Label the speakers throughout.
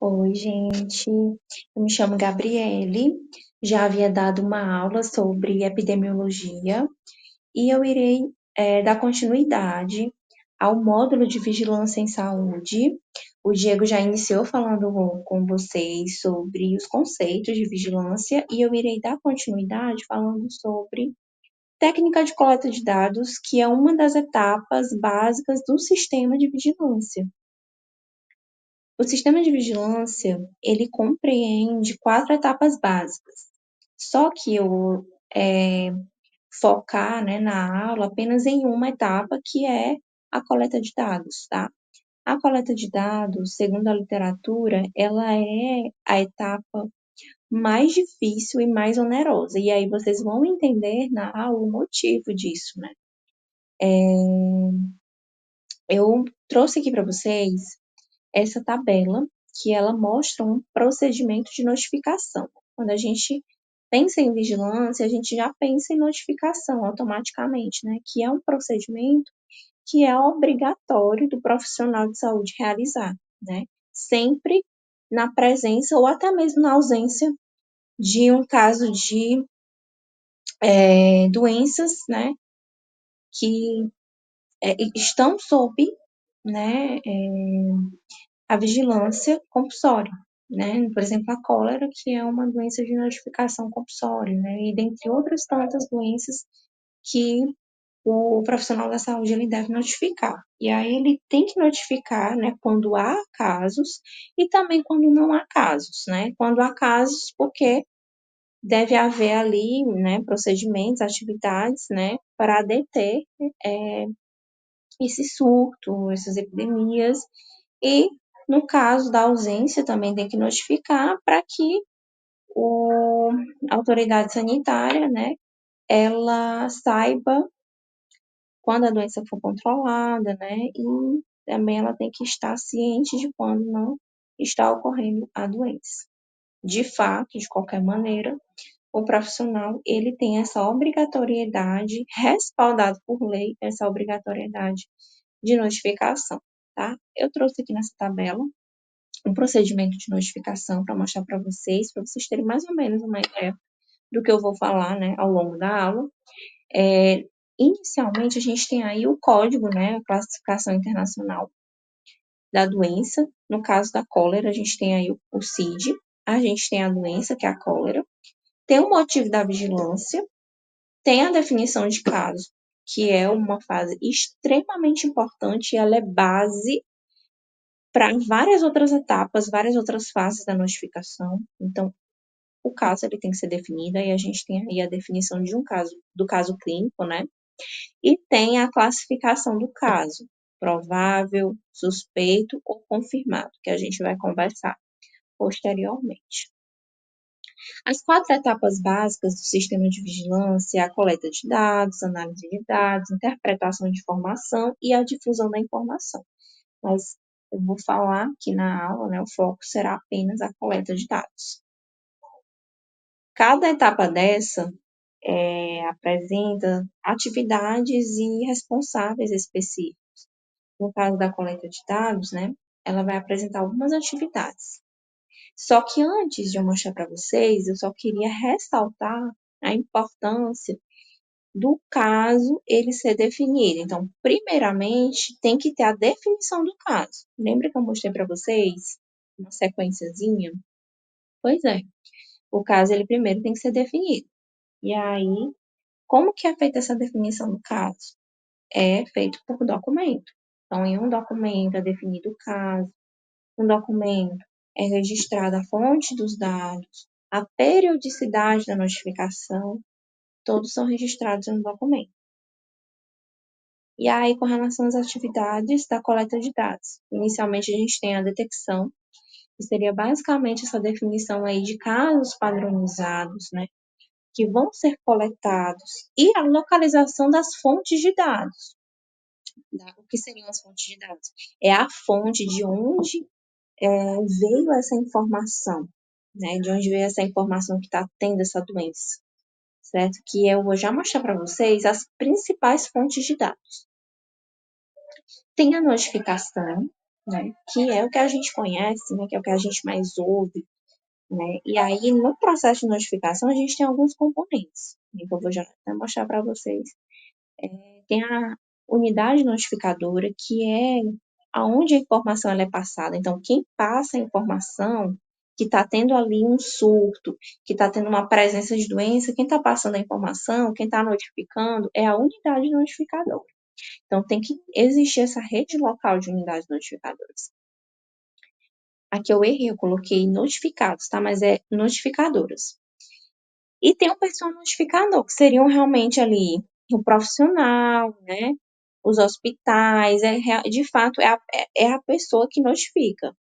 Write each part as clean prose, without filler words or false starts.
Speaker 1: Oi, gente. Eu me chamo Gabriele. Já havia dado uma aula sobre epidemiologia e eu irei dar continuidade ao módulo de vigilância em saúde. O Diego já iniciou falando com vocês sobre os conceitos de vigilância e eu irei dar continuidade falando sobre técnica de coleta de dados, que é uma das etapas básicas do sistema de vigilância. O sistema de vigilância, ele compreende 4 etapas básicas. Só que eu focar, né, na aula apenas em uma etapa, que é a coleta de dados, tá? A coleta de dados, segundo a literatura, ela é a etapa mais difícil e mais onerosa. E aí vocês vão entender na aula o motivo disso, né? Eu trouxe aqui para vocês essa tabela, que ela mostra um procedimento de notificação. Quando a gente pensa em vigilância, a gente já pensa em notificação automaticamente, né? Que é um procedimento que é obrigatório do profissional de saúde realizar, né? Sempre na presença ou até mesmo na ausência de um caso de doenças, né? Que estão sob, né? A vigilância compulsória, né? Por exemplo, a cólera, que é uma doença de notificação compulsória, né? E dentre outras tantas doenças que o profissional da saúde ele deve notificar. E aí ele tem que notificar, né, quando há casos e também quando não há casos, né? Quando há casos, porque deve haver ali, né, procedimentos, atividades, né, para deter esse surto, essas epidemias. E, no caso da ausência, também tem que notificar para que a autoridade sanitária, né, ela saiba quando a doença for controlada, né, e também ela tem que estar ciente de quando não está ocorrendo a doença. De fato, de qualquer maneira, o profissional, ele tem essa obrigatoriedade, respaldado por lei, essa obrigatoriedade de notificação, tá? Eu trouxe aqui nessa tabela um procedimento de notificação para mostrar para vocês terem mais ou menos uma ideia do que eu vou falar, né, ao longo da aula. Inicialmente, a gente tem aí o código, né, a classificação internacional da doença. No caso da cólera, a gente tem aí o CID, a gente tem a doença, que é a cólera, tem o motivo da vigilância, tem a definição de caso, que é uma fase extremamente importante e ela é base para várias outras etapas, várias outras fases da notificação. Então, o caso ele tem que ser definido, e a gente tem aí a definição de um caso, do caso clínico, né? E tem a classificação do caso, provável, suspeito ou confirmado, que a gente vai conversar posteriormente. As 4 etapas básicas do sistema de vigilância é a coleta de dados, análise de dados, interpretação de informação e a difusão da informação. Mas eu vou falar que na aula, né, o foco será apenas a coleta de dados. Cada etapa dessa apresenta atividades e responsáveis específicos. No caso da coleta de dados, né, ela vai apresentar algumas atividades. Só que antes de eu mostrar para vocês, eu só queria ressaltar a importância do caso ele ser definido. Então, primeiramente, tem que ter a definição do caso. Lembra que eu mostrei para vocês uma sequenciazinha? Pois é. O caso, ele primeiro tem que ser definido. E aí, como que é feita essa definição do caso? É feito por documento. Então, em um documento é definido o caso, um documento é registrada a fonte dos dados, a periodicidade da notificação, todos são registrados em um documento. E aí, com relação às atividades da coleta de dados, inicialmente a gente tem a detecção, que seria basicamente essa definição aí de casos padronizados, né, que vão ser coletados, e a localização das fontes de dados. O que seriam as fontes de dados? É a fonte de onde veio essa informação, né? De onde veio essa informação que está tendo essa doença, certo? Que eu vou já mostrar para vocês as principais fontes de dados. Tem a notificação, né? Que é o que a gente conhece, né? Que é o que a gente mais ouve, né? E aí, no processo de notificação, a gente tem alguns componentes, né, que eu vou já até mostrar para vocês. Tem a unidade notificadora, que é aonde a informação ela é passada. Então, quem passa a informação, que está tendo ali um surto, que está tendo uma presença de doença, quem está passando a informação, quem está notificando, é a unidade notificadora. Então, tem que existir essa rede local de unidades notificadoras. Aqui eu errei, eu coloquei notificados, tá? Mas é notificadoras. E tem o pessoal notificador, que seriam realmente ali o profissional, né? Os hospitais, de fato, é a pessoa que notifica,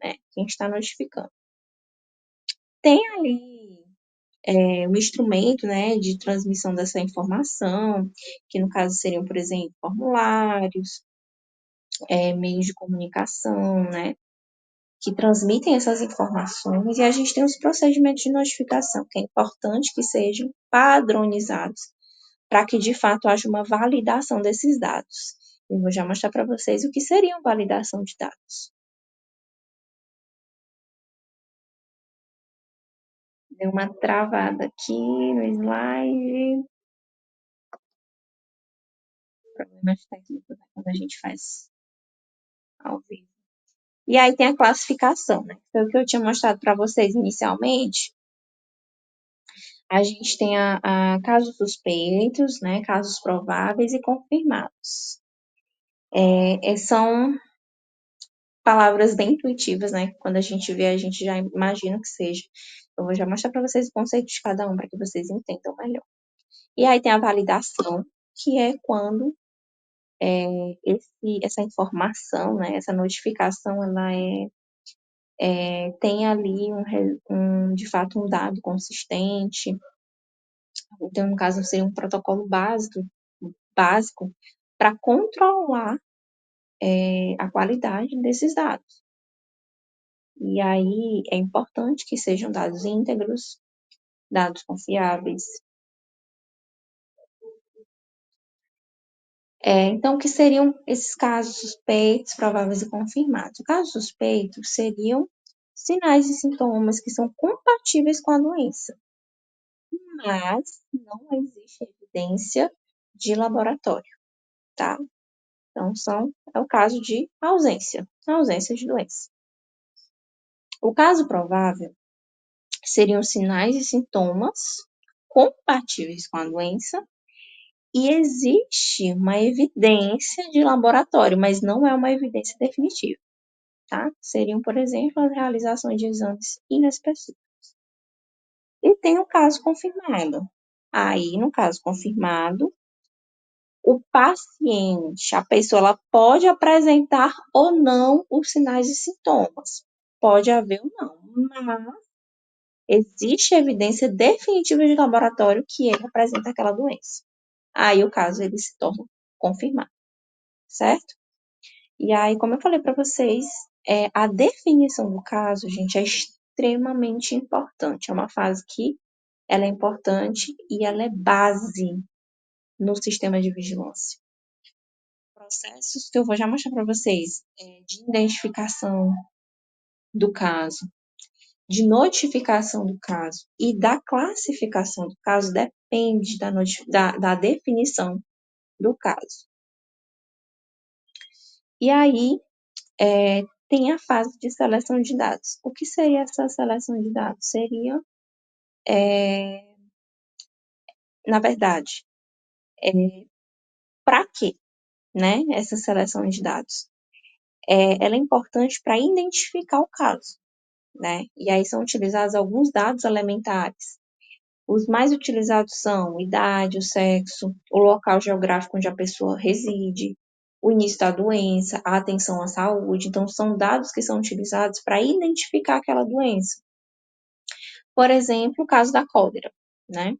Speaker 1: né? Quem está notificando. Tem ali o instrumento, né, de transmissão dessa informação, que no caso seriam, por exemplo, formulários, meios de comunicação, né? Que transmitem essas informações, e a gente tem os procedimentos de notificação, que é importante que sejam padronizados, para que de fato haja uma validação desses dados. Eu vou já mostrar para vocês o que seria uma validação de dados. Deu uma travada aqui no slide. Problemas técnicos, né, quando a gente faz ao vivo. E aí tem a classificação, né? Foi o que eu tinha mostrado para vocês inicialmente. A gente tem a casos suspeitos, né? Casos prováveis e confirmados. São palavras bem intuitivas, né? Quando a gente vê, a gente já imagina que seja. Eu vou já mostrar para vocês o conceito de cada um, para que vocês entendam melhor. E aí tem a validação, que é quando essa informação, né? Essa notificação, ela tem ali de fato, um dado consistente. Então, no caso, seria um protocolo básico para controlar a qualidade desses dados. E aí é importante que sejam dados íntegros, dados confiáveis. Então, o que seriam esses casos suspeitos, prováveis e confirmados? O caso suspeito seriam sinais e sintomas que são compatíveis com a doença, mas não existe evidência de laboratório, tá? Então, é o caso de ausência de doença. O caso provável seriam sinais e sintomas compatíveis com a doença e existe uma evidência de laboratório, mas não é uma evidência definitiva, tá? Seriam, por exemplo, as realizações de exames inespecíficos. E tem o caso confirmado. Aí, no caso confirmado, o paciente, a pessoa, ela pode apresentar ou não os sinais e sintomas. Pode haver ou não, mas existe evidência definitiva de laboratório que ele apresenta aquela doença. Aí o caso ele se torna confirmado, certo? E aí, como eu falei para vocês, a definição do caso, gente, é extremamente importante. É uma fase que ela é importante e ela é base no sistema de vigilância. Processos que eu vou já mostrar para vocês, de identificação do caso, de notificação do caso e da classificação do caso depende da definição do caso. E aí, tem a fase de seleção de dados. O que seria essa seleção de dados? Seria, na verdade, para quê, né, essa seleção de dados? Ela é importante para identificar o caso, né? E aí são utilizados alguns dados elementares. Os mais utilizados são idade, o sexo, o local geográfico onde a pessoa reside, o início da doença, a atenção à saúde. Então, são dados que são utilizados para identificar aquela doença. Por exemplo, o caso da cólera, né?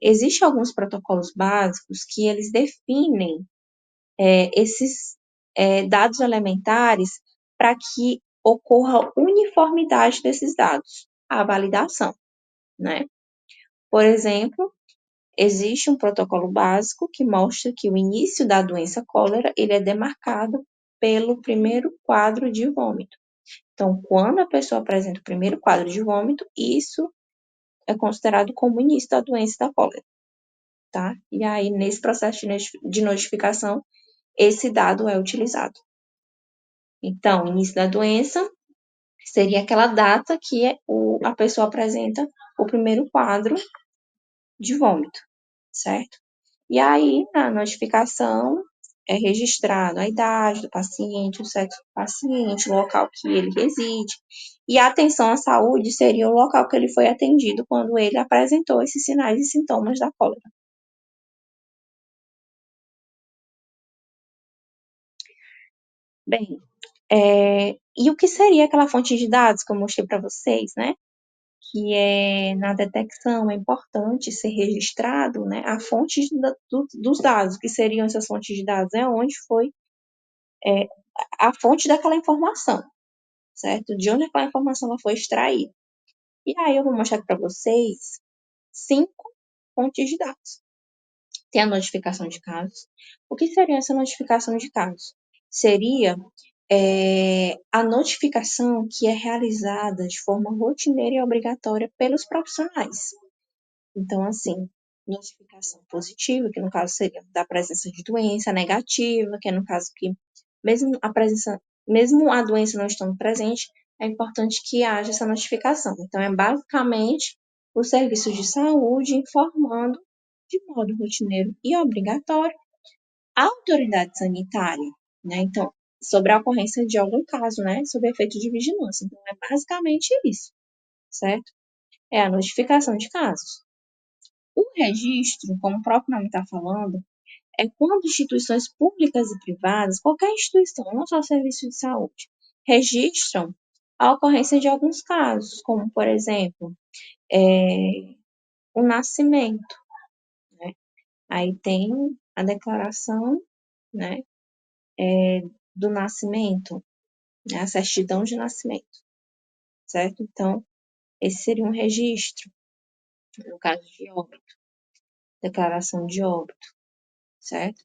Speaker 1: Existem alguns protocolos básicos que eles definem esses dados elementares para que ocorra uniformidade desses dados, a validação, né? Por exemplo, existe um protocolo básico que mostra que o início da doença cólera ele é demarcado pelo primeiro quadro de vômito. Então, quando a pessoa apresenta o primeiro quadro de vômito, isso é considerado como início da doença da cólera, tá? E aí, nesse processo de notificação, esse dado é utilizado. Então, início da doença seria aquela data que a pessoa apresenta o primeiro quadro de vômito, certo? E aí, na notificação, é registrado a idade do paciente, o sexo do paciente, o local que ele reside. E a atenção à saúde seria o local que ele foi atendido quando ele apresentou esses sinais e sintomas da cólera. Bem, e o que seria aquela fonte de dados que eu mostrei para vocês, né? Que é na detecção, é importante ser registrado, né? A fonte dos dados, que seriam essas fontes de dados, é onde foi a fonte daquela informação, certo? De onde aquela informação ela foi extraída. E aí eu vou mostrar para vocês 5 fontes de dados. Tem a notificação de casos. O que seria essa notificação de casos? Seria a notificação que é realizada de forma rotineira e obrigatória pelos profissionais. Então, assim, notificação positiva, que no caso seria da presença de doença, negativa, que é no caso que mesmo a doença não estando presente, é importante que haja essa notificação. Então, é basicamente o serviço de saúde informando de modo rotineiro e obrigatório a autoridade sanitária, né? Então, sobre a ocorrência de algum caso, né? Sob efeito de vigilância. Então, é basicamente isso, certo? É a notificação de casos. O registro, como o próprio nome está falando, é quando instituições públicas e privadas, qualquer instituição, não só serviço de saúde, registram a ocorrência de alguns casos, como, por exemplo, o nascimento, né? Aí tem a declaração, né, do nascimento, né, a certidão de nascimento, certo? Então, esse seria um registro, no caso de óbito, declaração de óbito, certo?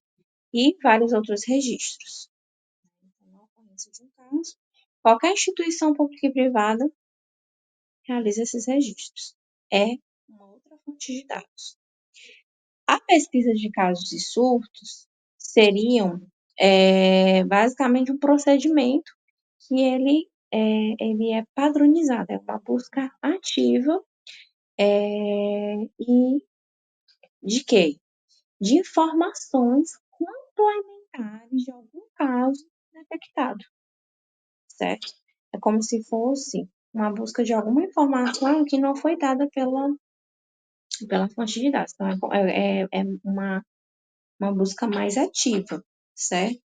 Speaker 1: E vários outros registros. Então, na ocorrência de um caso, qualquer instituição pública e privada realiza esses registros. É uma outra fonte de dados. A pesquisa de casos e surtos seriam basicamente um procedimento que ele é padronizado, é uma busca ativa e de quê? De informações complementares de algum caso detectado, certo? É como se fosse uma busca de alguma informação que não foi dada pela fonte de dados. Então, é uma busca mais ativa, certo?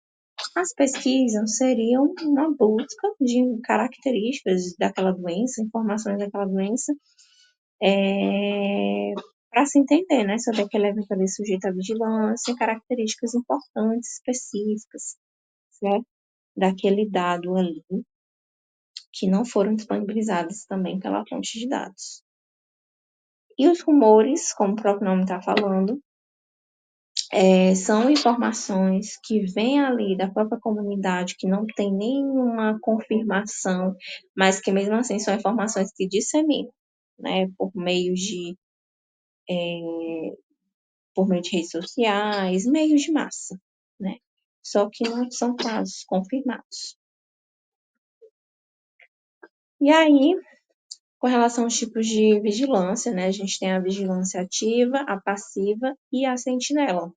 Speaker 1: As pesquisas seriam uma busca de características daquela doença, informações daquela doença, para se entender, né, sobre aquele evento ali sujeito à vigilância, características importantes, específicas, certo? Daquele dado ali, que não foram disponibilizadas também pela fonte de dados. E os rumores, como o próprio nome está falando, são informações que vêm ali da própria comunidade, que não tem nenhuma confirmação, mas que mesmo assim são informações que disseminam, né, por meio de redes sociais, meios de massa, né? Só que não são casos confirmados. E aí, com relação aos tipos de vigilância, né, a gente tem a vigilância ativa, a passiva e a sentinela.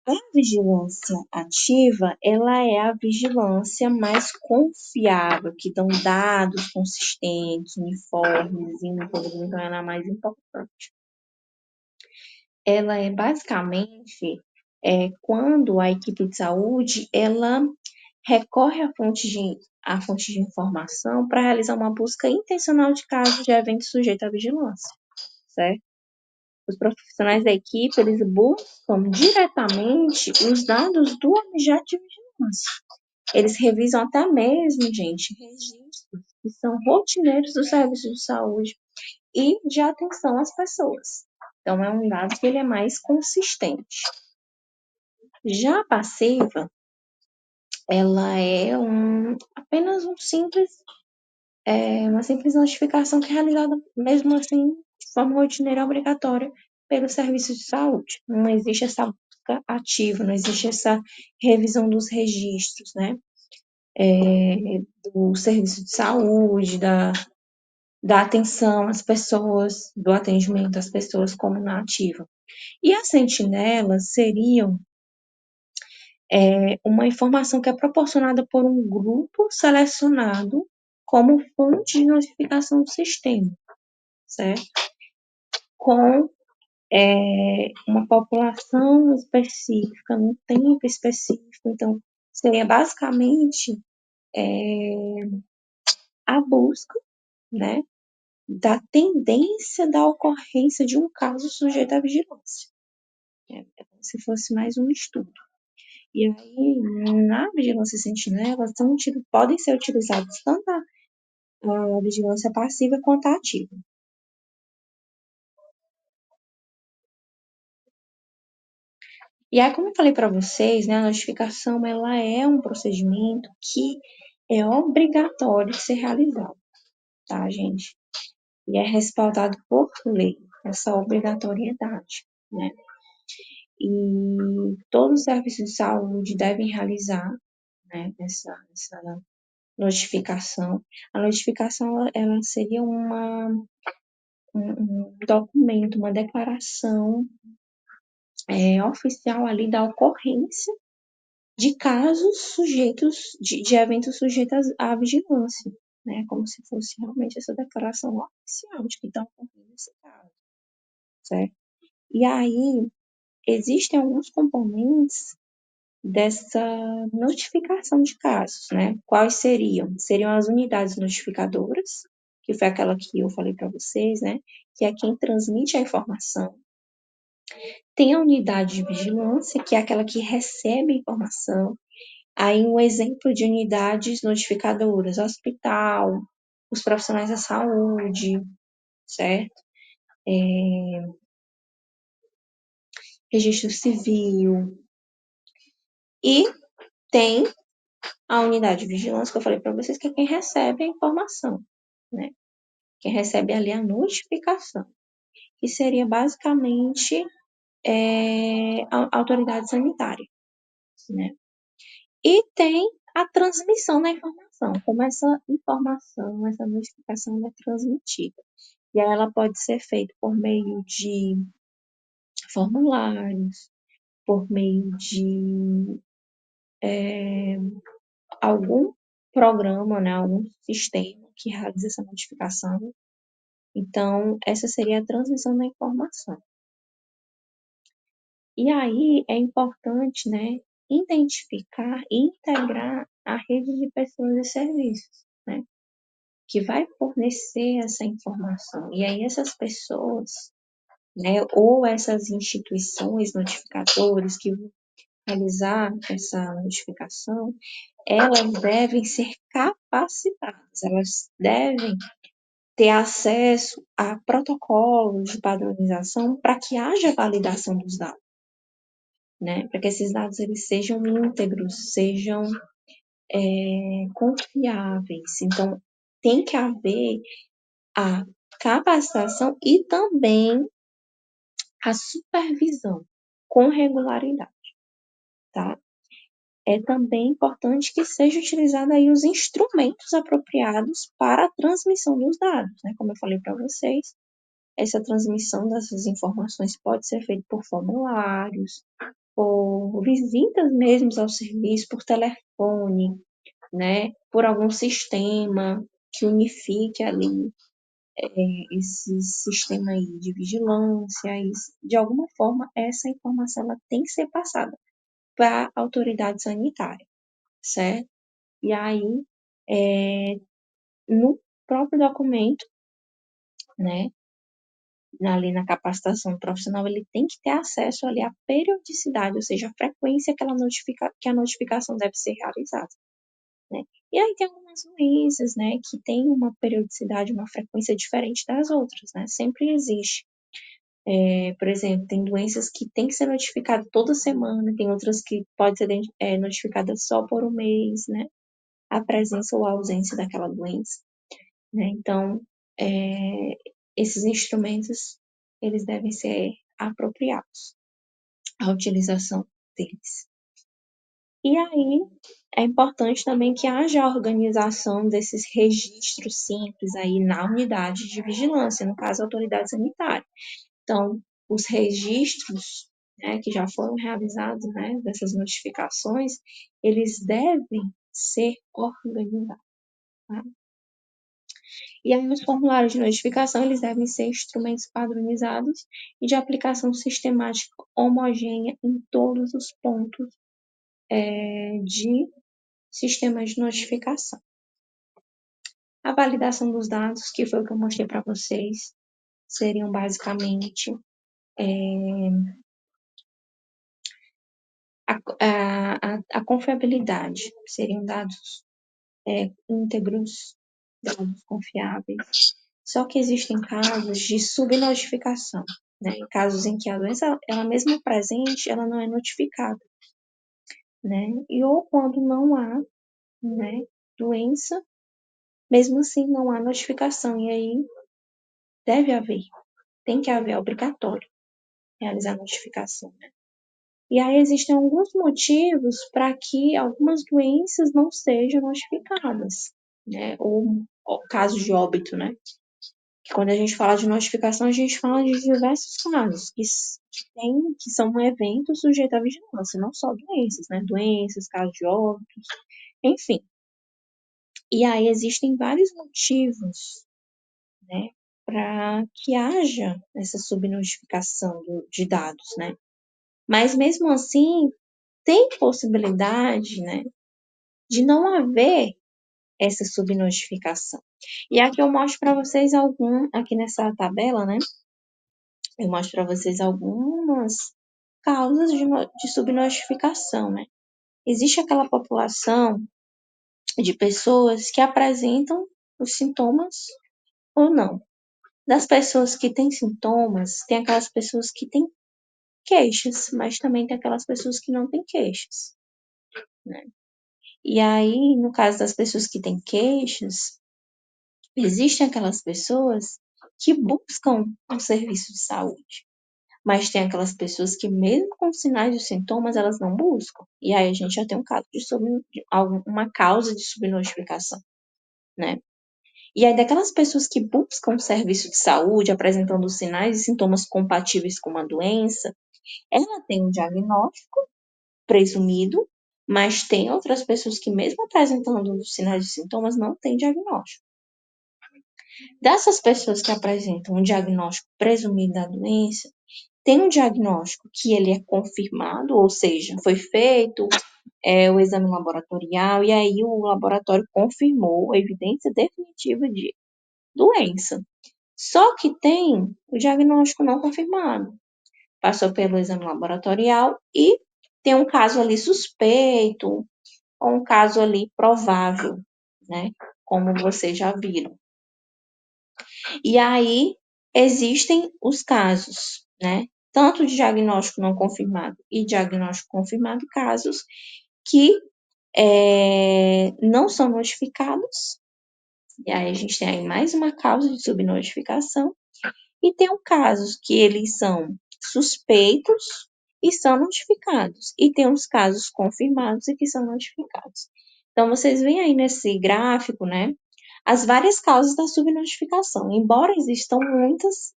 Speaker 1: A vigilância ativa, ela é a vigilância mais confiável, que dão dados consistentes, uniformes, então ela é a mais importante. Ela é basicamente quando a equipe de saúde, ela recorre à fonte de informação para realizar uma busca intencional de casos de eventos sujeitos à vigilância, certo? Os profissionais da equipe, eles buscam diretamente os dados do objeto de vigilância. Eles revisam até mesmo, gente, registros que são rotineiros do serviço de saúde e de atenção às pessoas. Então, é um dado que ele é mais consistente. Já a passiva, ela é apenas uma simples notificação que é realizada, mesmo assim, de forma rotineira obrigatória pelo serviço de saúde. Não existe essa busca ativa, não existe essa revisão dos registros, né? Do serviço de saúde, da atenção às pessoas, do atendimento às pessoas como na ativa. E as sentinelas seriam uma informação que é proporcionada por um grupo selecionado como fonte de notificação do sistema, certo? Com uma população específica, num tempo específico. Então, seria basicamente a busca, né, da tendência da ocorrência de um caso sujeito à vigilância. É como se fosse mais um estudo. E aí, na vigilância sentinela, podem ser utilizados tanto a vigilância passiva quanto a ativa. E aí, como eu falei para vocês, né, a notificação ela é um procedimento que é obrigatório de ser realizado, tá, gente? E é respaldado por lei, essa obrigatoriedade, né? E todos os serviços de saúde devem realizar, né, essa notificação. A notificação ela seria um documento, uma declaração oficial ali da ocorrência de casos sujeitos, de eventos sujeitos à vigilância, né? Como se fosse realmente essa declaração oficial de que está ocorrendo esse caso, certo? E aí, existem alguns componentes dessa notificação de casos, né? Quais seriam? Seriam as unidades notificadoras, que foi aquela que eu falei para vocês, né? Que é quem transmite a informação. Tem a unidade de vigilância, que é aquela que recebe a informação. Aí um exemplo de unidades notificadoras, hospital, os profissionais da saúde, certo? Registro civil. E tem a unidade de vigilância, que eu falei para vocês, que é quem recebe a informação, né? Quem recebe ali a notificação, que seria basicamente a autoridade sanitária, né? E tem a transmissão da informação, como essa informação, essa notificação é transmitida. E aí ela pode ser feita por meio de formulários, por meio de algum programa, né, algum sistema que realiza essa notificação. Então, essa seria a transmissão da informação. E aí é importante, né, identificar e integrar a rede de pessoas e serviços, né, que vai fornecer essa informação. E aí essas pessoas, né, ou essas instituições notificadoras que vão realizar essa notificação, elas devem ser capacitadas, elas devem ter acesso a protocolos de padronização para que haja validação dos dados, né? Para que esses dados eles sejam íntegros, sejam confiáveis. Então, tem que haver a capacitação e também a supervisão com regularidade, tá? É também importante que seja utilizado aí os instrumentos apropriados para a transmissão dos dados, né? Como eu falei para vocês, essa transmissão dessas informações pode ser feita por formulários, por visitas mesmo ao serviço, por telefone, né? Por algum sistema que unifique ali esse sistema aí de vigilância. De alguma forma, essa informação ela tem que ser passada para a autoridade sanitária, certo? E aí, no próprio documento, né, ali na capacitação profissional, ele tem que ter acesso ali à periodicidade, ou seja, a frequência que a notificação deve ser realizada, né? E aí tem algumas doenças, né, que tem uma periodicidade, uma frequência diferente das outras, né? Sempre existe. Por exemplo, tem doenças que tem que ser notificada toda semana, tem outras que pode ser notificada só por um mês, né? A presença ou a ausência daquela doença, né? Então, esses instrumentos, eles devem ser apropriados, a utilização deles. E aí, é importante também que haja a organização desses registros simples aí na unidade de vigilância, no caso, a autoridade sanitária. Então, os registros, né, que já foram realizados, né, dessas notificações, eles devem ser organizados. Tá? E aí, os formulários de notificação, eles devem ser instrumentos padronizados e de aplicação sistemática homogênea em todos os pontos de sistema de notificação. A validação dos dados, que foi o que eu mostrei para vocês, seriam basicamente a confiabilidade, seriam dados íntegros, dados confiáveis. Só que existem casos de subnotificação, né? Em casos em que a doença, ela mesmo presente, ela não é notificada, né? E ou quando não há, né, doença, mesmo assim não há notificação, e aí deve haver, tem que haver, é obrigatório realizar a notificação, né? E aí existem alguns motivos para que algumas doenças não sejam notificadas, né? Ou casos de óbito, né? Que quando a gente fala de notificação, a gente fala de diversos casos que são um evento sujeito à vigilância, não só doenças, né? Doenças, casos de óbitos, enfim. E aí existem vários motivos, né? Para que haja essa subnotificação de dados, né? Mas mesmo assim, tem possibilidade, né, de não haver essa subnotificação. E aqui eu mostro para vocês aqui nessa tabela, né, eu mostro para vocês algumas causas de subnotificação, né. Existe aquela população de pessoas que apresentam os sintomas ou não. Das pessoas que têm sintomas, tem aquelas pessoas que têm queixas, mas também tem aquelas pessoas que não têm queixas, né. E aí, no caso das pessoas que têm queixas, existem aquelas pessoas que buscam um serviço de saúde, mas tem aquelas pessoas que, mesmo com sinais e sintomas, elas não buscam. E aí a gente já tem um caso uma causa de subnotificação, né? E aí, daquelas pessoas que buscam um serviço de saúde, apresentando sinais e sintomas compatíveis com uma doença, ela tem um diagnóstico presumido, mas tem outras pessoas que, mesmo apresentando os sinais e sintomas, não têm diagnóstico. Dessas pessoas que apresentam um diagnóstico presumido da doença, tem um diagnóstico que ele é confirmado, ou seja, foi feito o exame laboratorial e aí o laboratório confirmou a evidência definitiva de doença. Só que tem o diagnóstico não confirmado. Passou pelo exame laboratorial e tem um caso ali suspeito, ou um caso ali provável, né? Como vocês já viram. E aí existem os casos, né? Tanto de diagnóstico não confirmado e diagnóstico confirmado, casos que não são notificados. E aí a gente tem aí mais uma causa de subnotificação. E tem casos que eles são suspeitos e são notificados. E tem os casos confirmados e que são notificados. Então, vocês veem aí nesse gráfico, né, as várias causas da subnotificação. Embora existam muitas,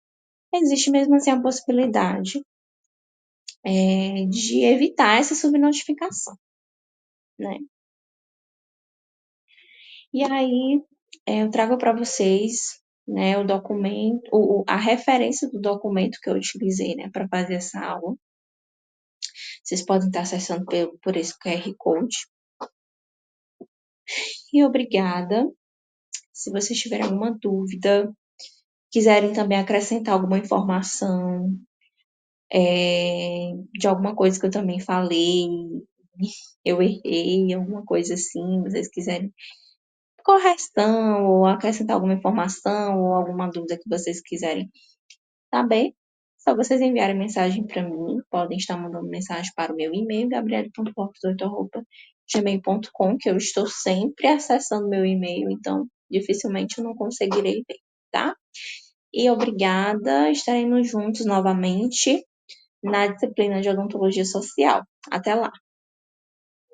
Speaker 1: existe mesmo assim a possibilidade de evitar essa subnotificação, né? E aí, eu trago para vocês, né, o documento, a referência do documento que eu utilizei, né, para fazer essa aula. Vocês podem estar acessando por esse QR Code. E obrigada. Se vocês tiverem alguma dúvida, quiserem também acrescentar alguma informação de alguma coisa que eu também falei, eu errei, alguma coisa assim, vocês quiserem correção ou acrescentar alguma informação ou alguma dúvida que vocês quiserem, tá bem? Só vocês enviarem mensagem para mim, podem estar mandando mensagem para o meu e-mail, gabriele.lopes8@gmail.com, que eu estou sempre acessando meu e-mail, então dificilmente eu não conseguirei ver, tá? E obrigada, estaremos juntos novamente na disciplina de odontologia social. Até lá!